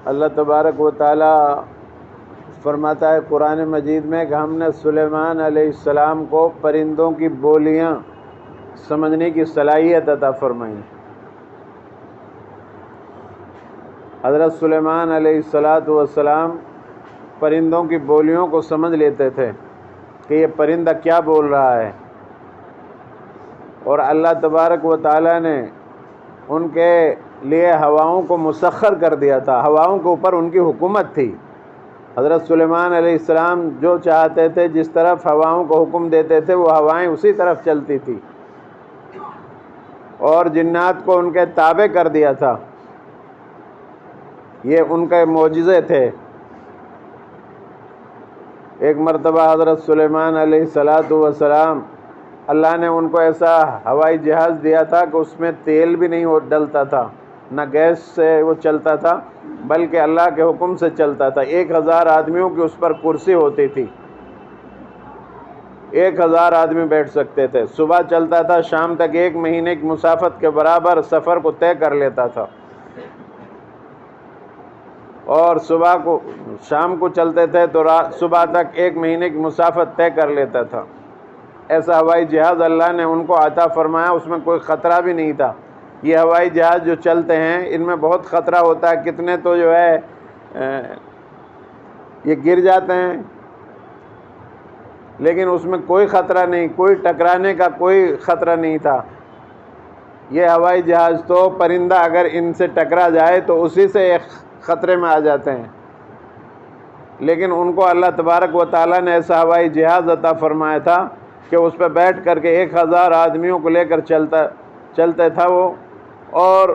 اللہ تبارک و تعالی فرماتا ہے قرآن مجید میں کہ ہم نے سلیمان علیہ السلام کو پرندوں کی بولیاں سمجھنے کی صلاحیت عطا فرمائی۔ حضرت سلیمان علیہ السلام پرندوں کی بولیوں کو سمجھ لیتے تھے کہ یہ پرندہ کیا بول رہا ہے، اور اللہ تبارک و تعالی نے ان کے لیے ہواؤں کو مسخر کر دیا تھا، ہواؤں کے اوپر ان کی حکومت تھی۔ حضرت سلیمان علیہ السلام جو چاہتے تھے، جس طرف ہواؤں کو حکم دیتے تھے، وہ ہوائیں اسی طرف چلتی تھی، اور جنات کو ان کے تابع کر دیا تھا۔ یہ ان کے معجزے تھے۔ ایک مرتبہ حضرت سلیمان علیہ السلام اللہ نے ان کو ایسا ہوائی جہاز دیا تھا کہ اس میں تیل بھی نہیں ڈلتا تھا، نہ گیس سے وہ چلتا تھا، بلکہ اللہ کے حکم سے چلتا تھا۔ 1000 آدمیوں کی اس پر کرسی ہوتی تھی، 1000 آدمی بیٹھ سکتے تھے۔ صبح چلتا تھا، شام تک 1 مہینے کی مسافت کے برابر سفر کو طے کر لیتا تھا، اور شام کو چلتے تھے تو صبح تک 1 مہینے کی مسافت طے کر لیتا تھا۔ ایسا ہوائی جہاز اللہ نے ان کو عطا فرمایا، اس میں کوئی خطرہ بھی نہیں تھا۔ یہ ہوائی جہاز جو چلتے ہیں ان میں بہت خطرہ ہوتا ہے، کتنے تو جو ہے یہ گر جاتے ہیں، لیکن اس میں کوئی خطرہ نہیں، کوئی ٹکرانے کا کوئی خطرہ نہیں تھا۔ یہ ہوائی جہاز تو پرندہ اگر ان سے ٹکرا جائے تو اسی سے ایک خطرے میں آ جاتے ہیں، لیکن ان کو اللہ تبارک و تعالیٰ نے ایسا ہوائی جہاز عطا فرمایا تھا کہ اس پہ بیٹھ کر کے 1000 آدمیوں کو لے کر چلتا تھا وہ، اور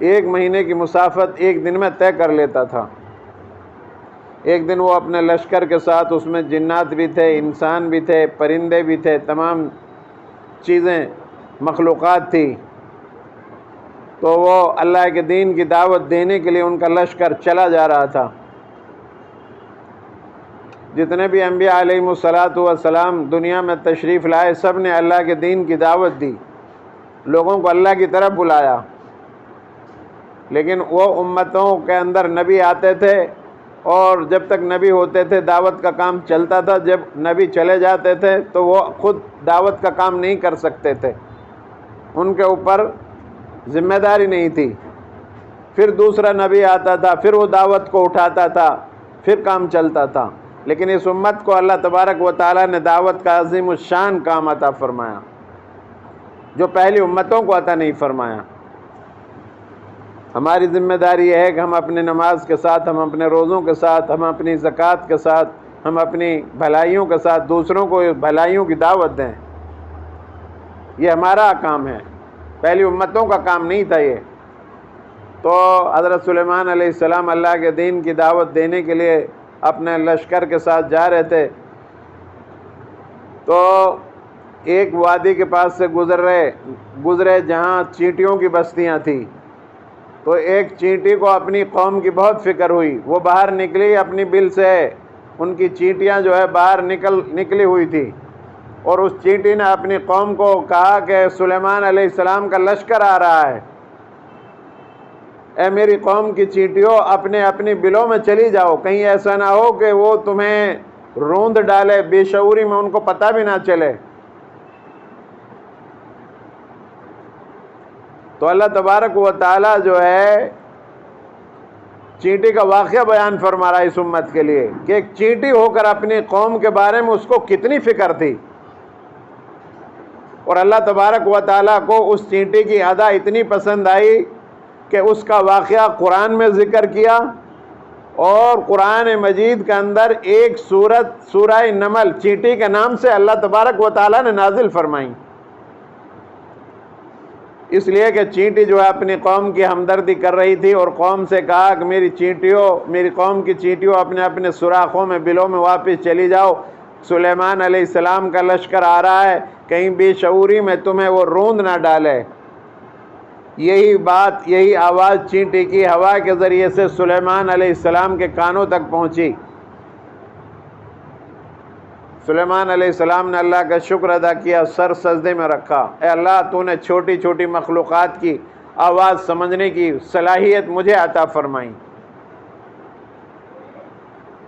1 مہینے کی مسافت 1 دن میں طے کر لیتا تھا۔ ایک دن وہ اپنے لشکر کے ساتھ، اس میں جنات بھی تھے، انسان بھی تھے، پرندے بھی تھے، تمام چیزیں مخلوقات تھی، تو وہ اللہ کے دین کی دعوت دینے کے لیے ان کا لشکر چلا جا رہا تھا۔ جتنے بھی انبیاء علیہم السلام دنیا میں تشریف لائے، سب نے اللہ کے دین کی دعوت دی، لوگوں کو اللہ کی طرف بلایا، لیکن وہ امتوں کے اندر نبی آتے تھے، اور جب تک نبی ہوتے تھے دعوت کا کام چلتا تھا، جب نبی چلے جاتے تھے تو وہ خود دعوت کا کام نہیں کر سکتے تھے، ان کے اوپر ذمہ داری نہیں تھی۔ پھر دوسرا نبی آتا تھا، پھر وہ دعوت کو اٹھاتا تھا، پھر کام چلتا تھا، لیکن اس امت کو اللہ تبارک و تعالیٰ نے دعوت کا عظیم الشان کام عطا فرمایا، جو پہلی امتوں کو عطا نہیں فرمایا۔ ہماری ذمہ داری یہ ہے کہ ہم اپنے نماز کے ساتھ، ہم اپنے روزوں کے ساتھ، ہم اپنی زکوٰۃ کے ساتھ، ہم اپنی بھلائیوں کے ساتھ دوسروں کو بھلائیوں کی دعوت دیں۔ یہ ہمارا کام ہے، پہلی امتوں کا کام نہیں تھا یہ۔ تو حضرت سلیمان علیہ السلام اللہ کے دین کی دعوت دینے کے لیے اپنے لشکر کے ساتھ جا رہے تھے، تو ایک وادی کے پاس سے گزرے جہاں چینٹیوں کی بستیاں تھیں، تو ایک چینٹی کو اپنی قوم کی بہت فکر ہوئی، وہ باہر نکلی اپنی بل سے، ان کی چینٹیاں جو ہے باہر نکلی ہوئی تھی، اور اس چینٹی نے اپنی قوم کو کہا کہ سلیمان علیہ السلام کا لشکر آ رہا ہے، اے میری قوم کی چینٹیوں، اپنی بلوں میں چلی جاؤ، کہیں ایسا نہ ہو کہ وہ تمہیں روند ڈالے، بے شعوری میں ان کو پتہ بھی نہ چلے۔ تو اللہ تبارک و تعالیٰ جو ہے چینٹی کا واقعہ بیان فرما رہا ہے اس امت کے لیے، کہ ایک چینٹی ہو کر اپنی قوم کے بارے میں اس کو کتنی فکر تھی، اور اللہ تبارک و تعالیٰ کو اس چینٹی کی ادا اتنی پسند آئی کہ اس کا واقعہ قرآن میں ذکر کیا، اور قرآن مجید کے اندر ایک سورہ نمل چینٹی کے نام سے اللہ تبارک و تعالیٰ نے نازل فرمائی، اس لیے کہ چینٹی جو ہے اپنی قوم کی ہمدردی کر رہی تھی، اور قوم سے کہا کہ میری قوم کی چینٹیوں اپنے سوراخوں میں، بلوں میں واپس چلی جاؤ، سلیمان علیہ السلام کا لشکر آ رہا ہے، کہیں بے شعوری میں تمہیں وہ روند نہ ڈالے۔ یہی آواز چینٹی کی ہوا کے ذریعے سے سلیمان علیہ السلام کے کانوں تک پہنچی۔ سلیمان علیہ السلام نے اللہ کا شکر ادا کیا، سر سجدے میں رکھا، اے اللہ تو نے چھوٹی چھوٹی مخلوقات کی آواز سمجھنے کی صلاحیت مجھے عطا فرمائی،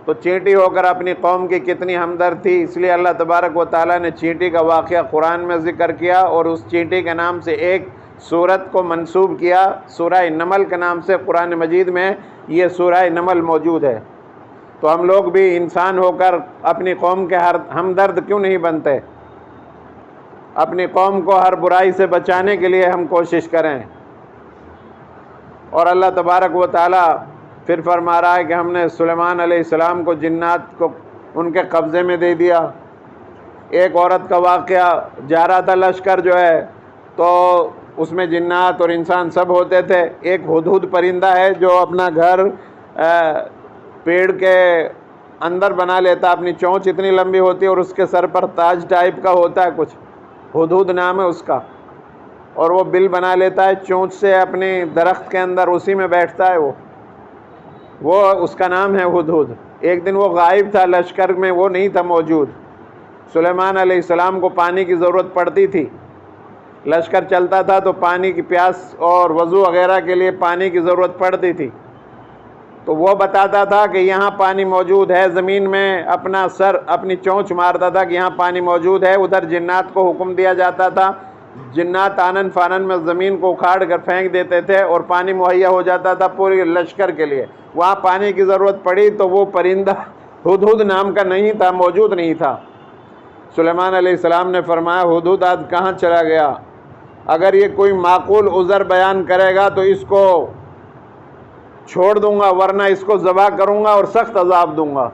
تو چینٹی ہو کر اپنی قوم کی کتنی ہمدرد تھی، اس لیے اللہ تبارک و تعالیٰ نے چینٹی کا واقعہ قرآن میں ذکر کیا، اور اس چینٹی کے نام سے ایک سورت کو منسوب کیا، سورہ نمل کے نام سے قرآن مجید میں یہ سورہ نمل موجود ہے۔ تو ہم لوگ بھی انسان ہو کر اپنی قوم کے ہمدرد کیوں نہیں بنتے؟ اپنی قوم کو ہر برائی سے بچانے کے لیے ہم کوشش کریں۔ اور اللہ تبارک و تعالیٰ پھر فرما رہا ہے کہ ہم نے سلیمان علیہ السلام کو جنات کو ان کے قبضے میں دے دیا۔ ایک عورت کا واقعہ، جا رہا تھا لشکر جو ہے، تو اس میں جنات اور انسان سب ہوتے تھے۔ ایک ہدہد پرندہ ہے جو اپنا گھر پیڑ کے اندر بنا لیتا، اپنی چونچ اتنی لمبی ہوتی ہے اور اس کے سر پر تاج ٹائپ کا ہوتا ہے کچھ، ہدہد نام ہے اس کا، اور وہ بل بنا لیتا ہے چونچ سے اپنی درخت کے اندر، اسی میں بیٹھتا ہے وہ اس کا نام ہے ہدہد۔ ایک دن وہ غائب تھا لشکر میں، وہ نہیں تھا موجود۔ سلیمان علیہ السلام کو پانی کی ضرورت پڑتی تھی، لشکر چلتا تھا تو پانی کی پیاس اور وضو وغیرہ کے لیے پانی کی ضرورت پڑتی تھی، تو وہ بتاتا تھا کہ یہاں پانی موجود ہے، زمین میں اپنا سر اپنی چونچ مارتا تھا کہ یہاں پانی موجود ہے۔ ادھر جنات کو حکم دیا جاتا تھا، جنات آنن فانن میں زمین کو اکھاڑ کر پھینک دیتے تھے اور پانی مہیا ہو جاتا تھا پوری لشکر کے لیے۔ وہاں پانی کی ضرورت پڑی تو وہ پرندہ ہدہد نام کا نہیں تھا، موجود نہیں تھا۔ سلیمان علیہ السلام نے فرمایا ہدہد آج کہاں چلا گیا؟ اگر یہ کوئی معقول عذر بیان کرے گا تو اس کو چھوڑ دوں گا، ورنہ اس کو ذبح کروں گا اور سخت عذاب دوں گا۔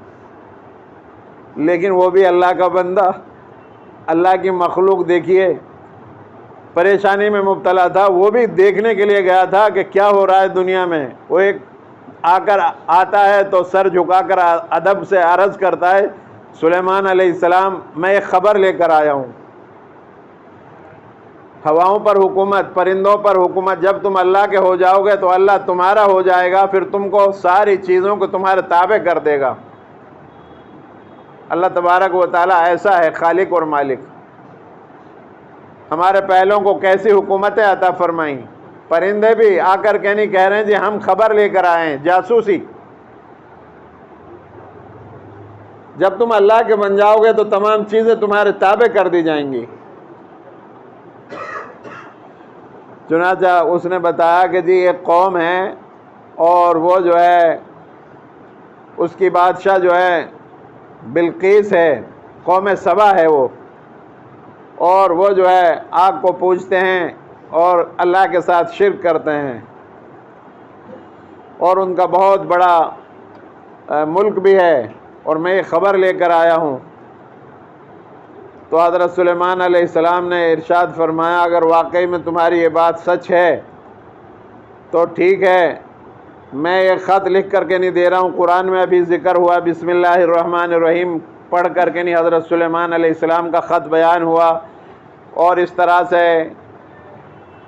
لیکن وہ بھی اللہ کا بندہ، اللہ کی مخلوق، دیکھیے پریشانی میں مبتلا تھا، وہ بھی دیکھنے کے لیے گیا تھا کہ کیا ہو رہا ہے دنیا میں۔ وہ ایک آتا ہے تو سر جھکا کر ادب سے عرض کرتا ہے سلیمان علیہ السلام میں ایک خبر لے کر آیا ہوں، ہواؤں پر حکومت، پرندوں پر حکومت، جب تم اللہ کے ہو جاؤ گے تو اللہ تمہارا ہو جائے گا، پھر تم کو ساری چیزوں کو تمہارے تابع کر دے گا۔ اللہ تبارک و تعالیٰ ایسا ہے خالق اور مالک۔ ہمارے پہلوں کو کیسی حکومتیں عطا فرمائیں، پرندے بھی آ کر کے نہیں کہہ رہے ہیں جی ہم خبر لے کر آئے ہیں، جاسوسی۔ جب تم اللہ کے بن جاؤ گے تو تمام چیزیں تمہارے تابع کر دی جائیں گی۔ چنانچہ اس نے بتایا کہ جی ایک قوم ہے اور وہ جو ہے اس کی بادشاہ جو ہے بلقیس ہے، قوم سبا ہے وہ، اور وہ جو ہے آگ کو پوجتے ہیں اور اللہ کے ساتھ شرک کرتے ہیں، اور ان کا بہت بڑا ملک بھی ہے، اور میں یہ خبر لے کر آیا ہوں۔ تو حضرت سلیمان علیہ السلام نے ارشاد فرمایا اگر واقعی میں تمہاری یہ بات سچ ہے تو ٹھیک ہے، میں ایک خط لکھ کر کے نہیں دے رہا ہوں، قرآن میں ابھی ذکر ہوا بسم اللہ الرحمن الرحیم پڑھ کر کے نہیں حضرت سلیمان علیہ السلام کا خط بیان ہوا، اور اس طرح سے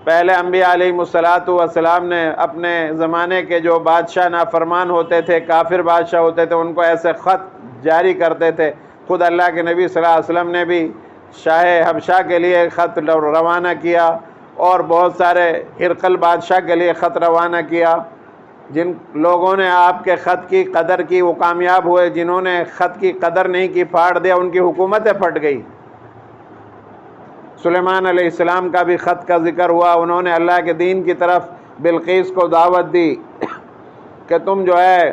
پہلے انبیاء علیہ السلام نے اپنے زمانے کے جو بادشاہ نافرمان ہوتے تھے، کافر بادشاہ ہوتے تھے، ان کو ایسے خط جاری کرتے تھے۔ خود اللہ کے نبی صلی اللہ علیہ وسلم نے بھی شاہ حبشہ کے لیے خط روانہ کیا، اور بہت سارے ہرقل بادشاہ کے لیے خط روانہ کیا۔ جن لوگوں نے آپ کے خط کی قدر کی وہ کامیاب ہوئے، جنہوں نے خط کی قدر نہیں کی پھاڑ دیا، ان کی حکومتیں پھٹ گئی۔ سلیمان علیہ السلام کا بھی خط کا ذکر ہوا، انہوں نے اللہ کے دین کی طرف بلقیس کو دعوت دی کہ تم جو ہے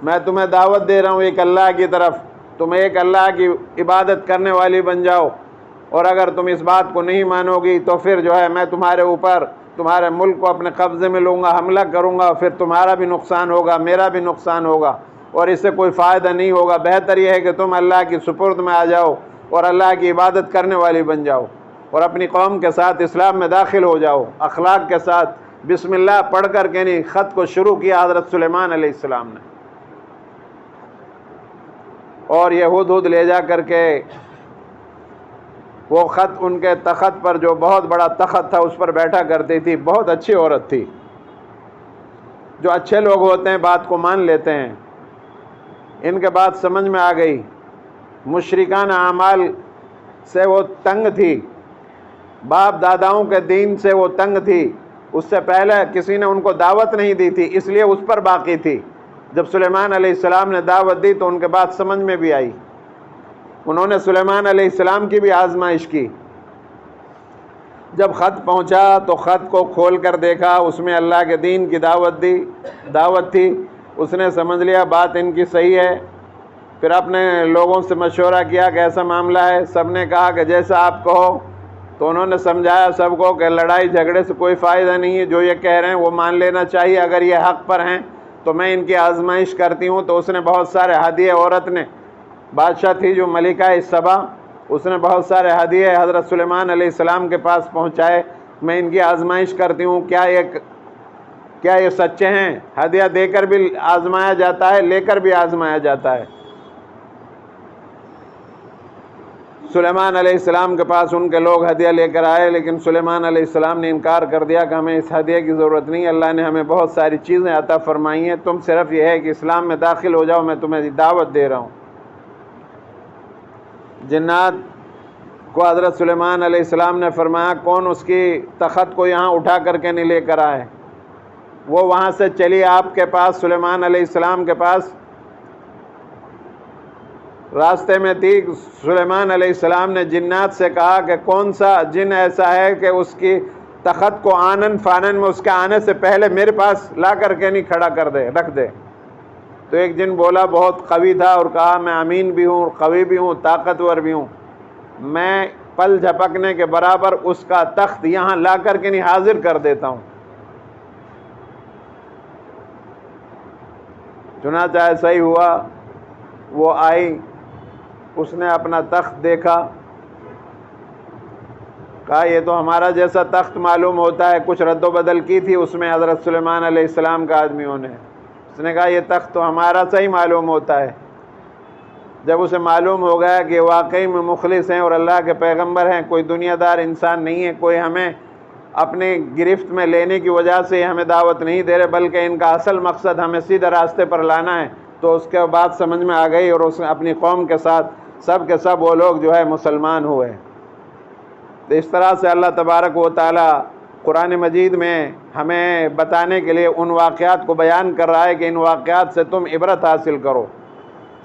میں تمہیں دعوت دے رہا ہوں ایک اللہ کی طرف، تم ایک اللہ کی عبادت کرنے والی بن جاؤ، اور اگر تم اس بات کو نہیں مانو گی تو پھر جو ہے میں تمہارے اوپر تمہارے ملک کو اپنے قبضے میں لوں گا، حملہ کروں گا، پھر تمہارا بھی نقصان ہوگا، میرا بھی نقصان ہوگا، اور اس سے کوئی فائدہ نہیں ہوگا۔ بہتر یہ ہے کہ تم اللہ کی سپرد میں آ جاؤ اور اللہ کی عبادت کرنے والی بن جاؤ، اور اپنی قوم کے ساتھ اسلام میں داخل ہو جاؤ، اخلاق کے ساتھ۔ بسم اللہ پڑھ کر کے نہیں، خط کو شروع کیا حضرت سلیمان علیہ السلام نے، اور یہ ہدہد لے جا کر کے وہ خط ان کے تخت پر، جو بہت بڑا تخت تھا اس پر بیٹھا کرتی تھی، بہت اچھی عورت تھی۔ جو اچھے لوگ ہوتے ہیں بات کو مان لیتے ہیں، ان کے بات سمجھ میں آ گئی۔ مشرکان اعمال سے وہ تنگ تھی، باپ داداؤں کے دین سے وہ تنگ تھی، اس سے پہلے کسی نے ان کو دعوت نہیں دی تھی، اس لیے اس پر باقی تھی۔ جب سلیمان علیہ السلام نے دعوت دی تو ان کے بات سمجھ میں بھی آئی، انہوں نے سلیمان علیہ السلام کی بھی آزمائش کی۔ جب خط پہنچا تو خط کو کھول کر دیکھا، اس میں اللہ کے دین کی دعوت تھی۔ اس نے سمجھ لیا بات ان کی صحیح ہے، پھر اپنے لوگوں سے مشورہ کیا کہ ایسا معاملہ ہے، سب نے کہا کہ جیسا آپ کہو، تو انہوں نے سمجھایا سب کو کہ لڑائی جھگڑے سے کوئی فائدہ نہیں ہے، جو یہ کہہ رہے ہیں وہ مان لینا چاہیے، اگر یہ حق پر ہیں تو میں ان کی آزمائش کرتی ہوں۔ تو اس نے بہت سارے ہدیے، عورت نے، بادشاہ تھی جو ملکہ سبا، اس نے بہت سارے ہدیے حضرت سلیمان علیہ السلام کے پاس پہنچائے، میں ان کی آزمائش کرتی ہوں، کیا یہ سچے ہیں؟ ہدیہ دے کر بھی آزمایا جاتا ہے، لے کر بھی آزمایا جاتا ہے۔ سلیمان علیہ السلام کے پاس ان کے لوگ ہدیہ لے کر آئے، لیکن سلیمان علیہ السلام نے انکار کر دیا کہ ہمیں اس ہدیہ کی ضرورت نہیں، اللہ نے ہمیں بہت ساری چیزیں عطا فرمائی ہیں، تم صرف یہ ہے کہ اسلام میں داخل ہو جاؤ، میں تمہیں دعوت دے رہا ہوں۔ جنات کو حضرت سلیمان علیہ السلام نے فرمایا کون اس کی تخت کو یہاں اٹھا کر کے نہیں لے کر آئے؟ وہ وہاں سے چلی آپ کے پاس، سلیمان علیہ السلام کے پاس، راستے میں تھی۔ سلیمان علیہ السلام نے جنات سے کہا کہ کون سا جن ایسا ہے کہ اس کی تخت کو آنن فانن میں اس کے آنے سے پہلے میرے پاس لا کر کے نہیں کھڑا کر دے، رکھ دے۔ تو ایک جن بولا، بہت قوی تھا، اور کہا میں امین بھی ہوں، قوی بھی ہوں، طاقتور بھی ہوں، میں پل جھپکنے کے برابر اس کا تخت یہاں لا کر کے نہیں حاضر کر دیتا ہوں۔ چنانچہ ایسا ہی ہوا، وہ آئی، اس نے اپنا تخت دیکھا، کہا یہ تو ہمارا جیسا تخت معلوم ہوتا ہے، کچھ رد و بدل کی تھی اس میں حضرت سلیمان علیہ السلام کا آدمیوں نے۔ اس نے کہا یہ تخت تو ہمارا صحیح معلوم ہوتا ہے۔ جب اسے معلوم ہو گیا کہ واقعی میں مخلص ہیں اور اللہ کے پیغمبر ہیں، کوئی دنیا دار انسان نہیں ہے، کوئی ہمیں اپنے گرفت میں لینے کی وجہ سے ہمیں دعوت نہیں دے رہے، بلکہ ان کا اصل مقصد ہمیں سیدھے راستے پر لانا ہے، تو اس کے بعد سمجھ میں آ گئی، اور اس نے اپنی قوم کے ساتھ سب کے سب وہ لوگ جو ہے مسلمان ہوئے۔ تو اس طرح سے اللہ تبارک و تعالی قرآن مجید میں ہمیں بتانے کے لیے ان واقعات کو بیان کر رہا ہے کہ ان واقعات سے تم عبرت حاصل کرو۔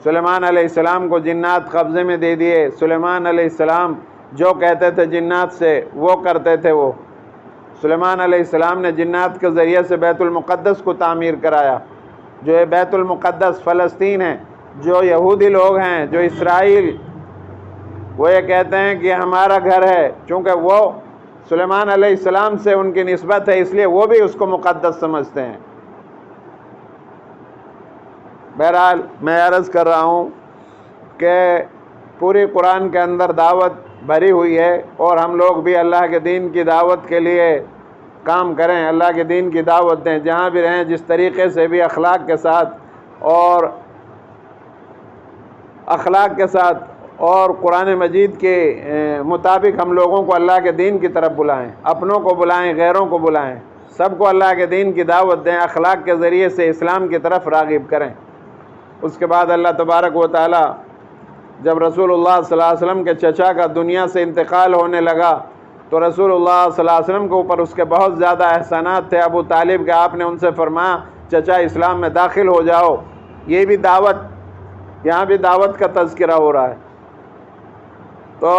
سلیمان علیہ السلام کو جنات قبضے میں دے دیے، سلیمان علیہ السلام جو کہتے تھے جنات سے وہ کرتے تھے۔ وہ سلیمان علیہ السلام نے جنات کے ذریعے سے بیت المقدس کو تعمیر کرایا۔ جو یہ بیت المقدس فلسطین ہے، جو یہودی لوگ ہیں، جو اسرائیل، وہ یہ کہتے ہیں کہ ہمارا گھر ہے، چونکہ وہ سلیمان علیہ السلام سے ان کی نسبت ہے، اس لیے وہ بھی اس کو مقدس سمجھتے ہیں۔ بہرحال میں عرض کر رہا ہوں کہ پوری قرآن کے اندر دعوت بھری ہوئی ہے، اور ہم لوگ بھی اللہ کے دین کی دعوت کے لیے کام کریں، اللہ کے دین کی دعوت دیں، جہاں بھی رہیں، جس طریقے سے بھی اخلاق کے ساتھ اور قرآن مجید کے مطابق ہم لوگوں کو اللہ کے دین کی طرف بلائیں، اپنوں کو بلائیں، غیروں کو بلائیں، سب کو اللہ کے دین کی دعوت دیں، اخلاق کے ذریعے سے اسلام کی طرف راغب کریں۔ اس کے بعد اللہ تبارک و تعالی جب رسول اللہ صلی اللہ علیہ وسلم کے چچا کا دنیا سے انتقال ہونے لگا تو رسول اللہ صلی اللہ علیہ وسلم کے اوپر اس کے بہت زیادہ احسانات تھے۔ ابو طالب کے آپ نے ان سے فرمایا چچا اسلام میں داخل ہو جاؤ۔ یہ بھی دعوت، یہاں بھی دعوت کا تذکرہ ہو رہا ہے۔ تو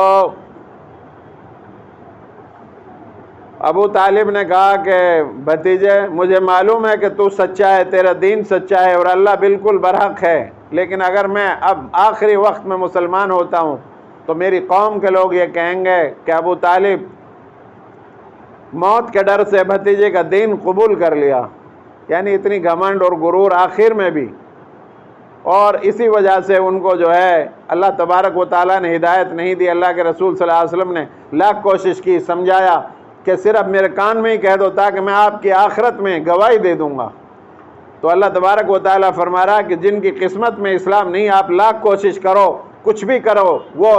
ابو طالب نے کہا کہ بھتیجے مجھے معلوم ہے کہ تو سچا ہے، تیرا دین سچا ہے اور اللہ بالکل برحق ہے، لیکن اگر میں اب آخری وقت میں مسلمان ہوتا ہوں تو میری قوم کے لوگ یہ کہیں گے کہ ابو طالب موت کے ڈر سے بھتیجے کا دین قبول کر لیا، یعنی اتنی گھمنڈ اور غرور آخر میں بھی، اور اسی وجہ سے ان کو جو ہے اللہ تبارک و تعالیٰ نے ہدایت نہیں دی۔ اللہ کے رسول صلی اللہ علیہ وسلم نے لاکھ کوشش کی، سمجھایا کہ صرف میرے کان میں ہی کہہ دو تاکہ میں آپ کی آخرت میں گواہی دے دوں گا۔ تو اللہ تبارک و تعالیٰ فرما رہا کہ جن کی قسمت میں اسلام نہیں، آپ لاکھ کوشش کرو، کچھ بھی کرو، وہ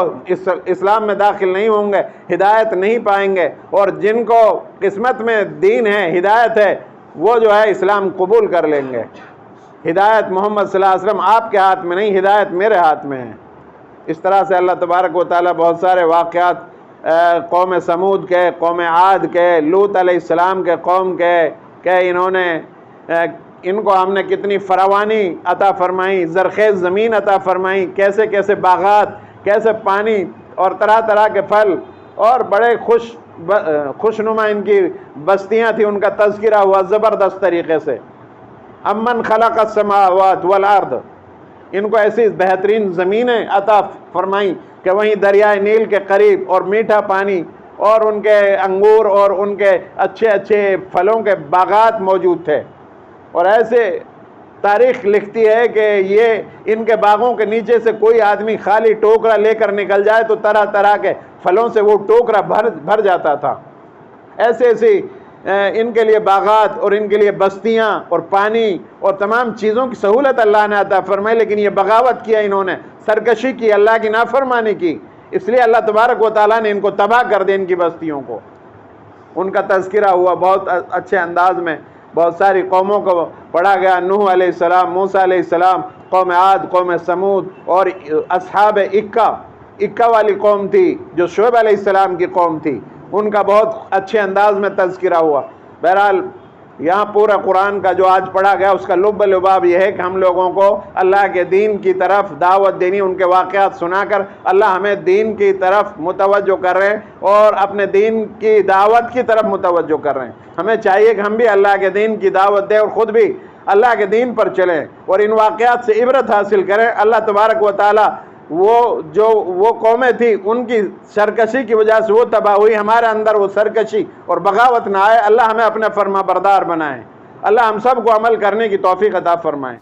اسلام میں داخل نہیں ہوں گے، ہدایت نہیں پائیں گے، اور جن کو قسمت میں دین ہے، ہدایت ہے، وہ جو ہے اسلام قبول کر لیں گے۔ ہدایت محمد صلی اللہ علیہ وسلم آپ کے ہاتھ میں نہیں، ہدایت میرے ہاتھ میں ہے۔ اس طرح سے اللہ تبارک و تعالیٰ بہت سارے واقعات قوم سمود کے، قوم عاد کے، لوط علیہ السلام کے قوم کے، کہ انہوں نے ان کو ہم نے کتنی فراوانی عطا فرمائی، زرخیز زمین عطا فرمائی، کیسے کیسے باغات، کیسے پانی اور طرح طرح کے پھل، اور بڑے خوشنما ان کی بستیاں تھیں، ان کا تذکرہ ہوا زبردست طریقے سے۔ امن خلق السماوات والارض، ان کو ایسی بہترین زمینیں عطا فرمائیں کہ وہیں دریائے نیل کے قریب اور میٹھا پانی اور ان کے انگور اور ان کے اچھے اچھے پھلوں کے باغات موجود تھے۔ اور ایسے تاریخ لکھتی ہے کہ یہ ان کے باغوں کے نیچے سے کوئی آدمی خالی ٹوکرا لے کر نکل جائے تو طرح طرح کے پھلوں سے وہ ٹوکرا بھر جاتا تھا۔ ایسے ایسی ان کے لیے باغات اور ان کے لیے بستیاں اور پانی اور تمام چیزوں کی سہولت اللہ نے عطا فرمائی، لیکن یہ بغاوت کیا، انہوں نے سرکشی کی، اللہ کی نافرمانی کی، اس لیے اللہ تبارک و تعالیٰ نے ان کو تباہ کر دیا، ان کی بستیوں کو۔ ان کا تذکرہ ہوا بہت اچھے انداز میں، بہت ساری قوموں کو پڑھا گیا، نوح علیہ السلام، موسیٰ علیہ السلام، قوم عاد، قوم سمود، اور اصحاب اکا والی قوم تھی جو شعیب علیہ السلام کی قوم تھی، ان کا بہت اچھے انداز میں تذکرہ ہوا۔ بہرحال یہاں پورا قرآن کا جو آج پڑھا گیا اس کا لب لباب یہ ہے کہ ہم لوگوں کو اللہ کے دین کی طرف دعوت دینی، ان کے واقعات سنا کر اللہ ہمیں دین کی طرف متوجہ کر رہے ہیں اور اپنے دین کی دعوت کی طرف متوجہ کر رہے ہیں۔ ہمیں چاہیے کہ ہم بھی اللہ کے دین کی دعوت دیں اور خود بھی اللہ کے دین پر چلیں اور ان واقعات سے عبرت حاصل کریں۔ اللہ تبارک و تعالیٰ وہ قومیں تھی، ان کی سرکشی کی وجہ سے وہ تباہ ہوئی، ہمارے اندر وہ سرکشی اور بغاوت نہ آئے۔ اللہ ہمیں اپنا فرما بردار بنائے، اللہ ہم سب کو عمل کرنے کی توفیق عطا فرمائے۔